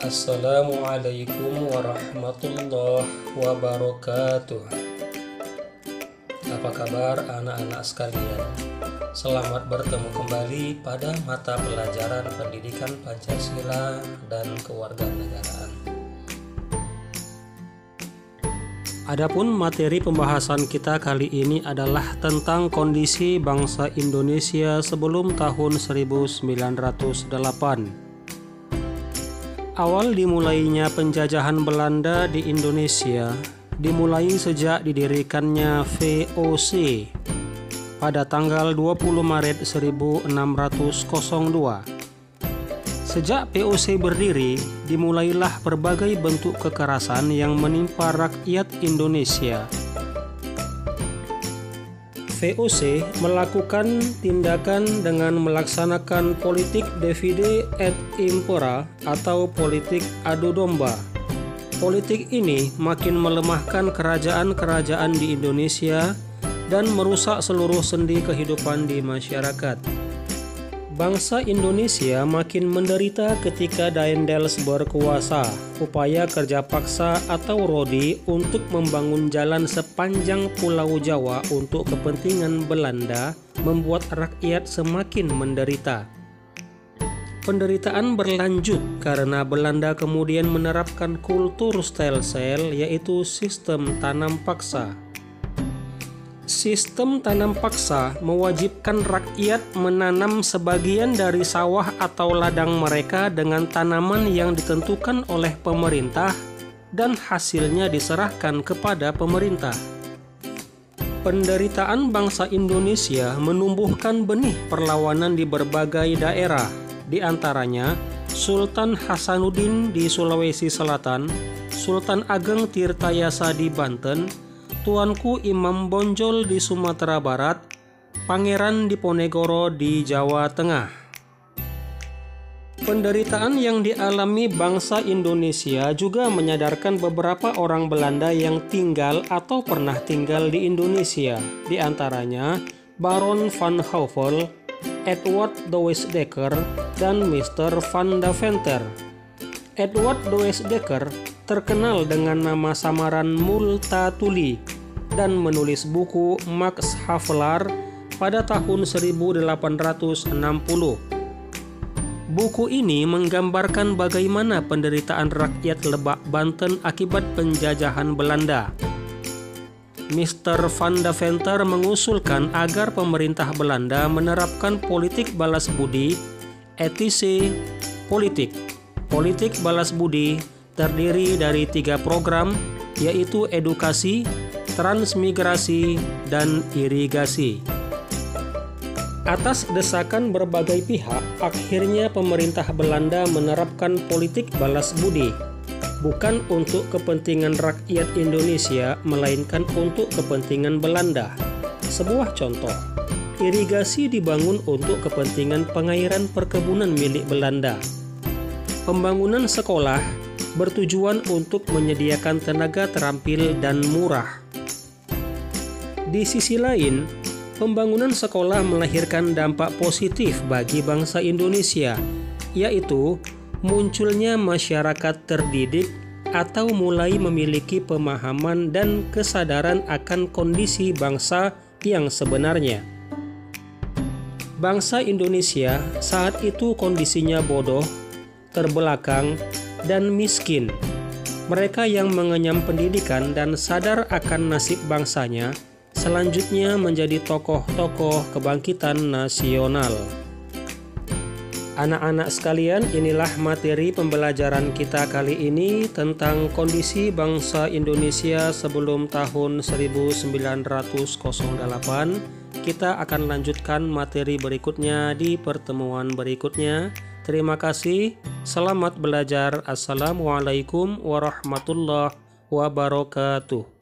Assalamualaikum warahmatullahi wabarakatuh. Apa kabar anak-anak sekalian? Selamat bertemu kembali pada mata pelajaran pendidikan Pancasila dan kewarganegaraan. Adapun materi pembahasan kita kali ini adalah tentang kondisi bangsa Indonesia sebelum tahun 1908. Awal dimulainya penjajahan Belanda di Indonesia dimulai sejak didirikannya VOC pada tanggal 20 Maret 1602. Sejak VOC berdiri, dimulailah berbagai bentuk kekerasan yang menimpa rakyat Indonesia. VOC melakukan tindakan dengan melaksanakan politik divide et impera atau politik adu domba. Politik ini makin melemahkan kerajaan-kerajaan di Indonesia dan merusak seluruh sendi kehidupan di masyarakat. Bangsa Indonesia makin menderita ketika Daendels berkuasa. Upaya kerja paksa atau rodi untuk membangun jalan sepanjang Pulau Jawa untuk kepentingan Belanda membuat rakyat semakin menderita. Penderitaan berlanjut karena Belanda kemudian menerapkan kultur stelsel, yaitu sistem tanam paksa. Sistem tanam paksa mewajibkan rakyat menanam sebagian dari sawah atau ladang mereka dengan tanaman yang ditentukan oleh pemerintah dan hasilnya diserahkan kepada pemerintah. Penderitaan bangsa Indonesia menumbuhkan benih perlawanan di berbagai daerah, di antaranya Sultan Hasanuddin di Sulawesi Selatan, Sultan Ageng Tirtayasa di Banten, Tuanku Imam Bonjol di Sumatera Barat, Pangeran Diponegoro di Jawa Tengah. Penderitaan yang dialami bangsa Indonesia juga menyadarkan beberapa orang Belanda yang tinggal atau pernah tinggal di Indonesia, di antaranya Baron van Houvel, Edward de Westdekker, dan Mr. van Deventer. Edward de Westdekker terkenal dengan nama samaran Multatuli dan menulis buku Max Havelaar pada tahun 1860. Buku ini menggambarkan bagaimana penderitaan rakyat Lebak, Banten akibat penjajahan Belanda. Mr. van Deventer mengusulkan agar pemerintah Belanda menerapkan politik balas budi, etise politik. Politik balas budi terdiri dari 3 program, yaitu edukasi, transmigrasi, dan irigasi. Atas desakan berbagai pihak, akhirnya pemerintah Belanda menerapkan politik balas budi, bukan untuk kepentingan rakyat Indonesia, melainkan untuk kepentingan Belanda. Sebuah contoh, irigasi dibangun untuk kepentingan pengairan perkebunan milik Belanda. Pembangunan sekolah bertujuan untuk menyediakan tenaga terampil dan murah. Di sisi lain, pembangunan sekolah melahirkan dampak positif bagi bangsa Indonesia, yaitu munculnya masyarakat terdidik atau mulai memiliki pemahaman dan kesadaran akan kondisi bangsa yang sebenarnya. Bangsa Indonesia saat itu kondisinya bodoh, terbelakang, dan miskin. Mereka yang mengenyam pendidikan dan sadar akan nasib bangsanya selanjutnya menjadi tokoh-tokoh kebangkitan nasional. Anak-anak sekalian, inilah materi pembelajaran kita kali ini tentang kondisi bangsa Indonesia sebelum tahun 1908. Kita akan lanjutkan materi berikutnya di pertemuan berikutnya. Terima kasih. Selamat belajar. Assalamualaikum warahmatullahi wabarakatuh.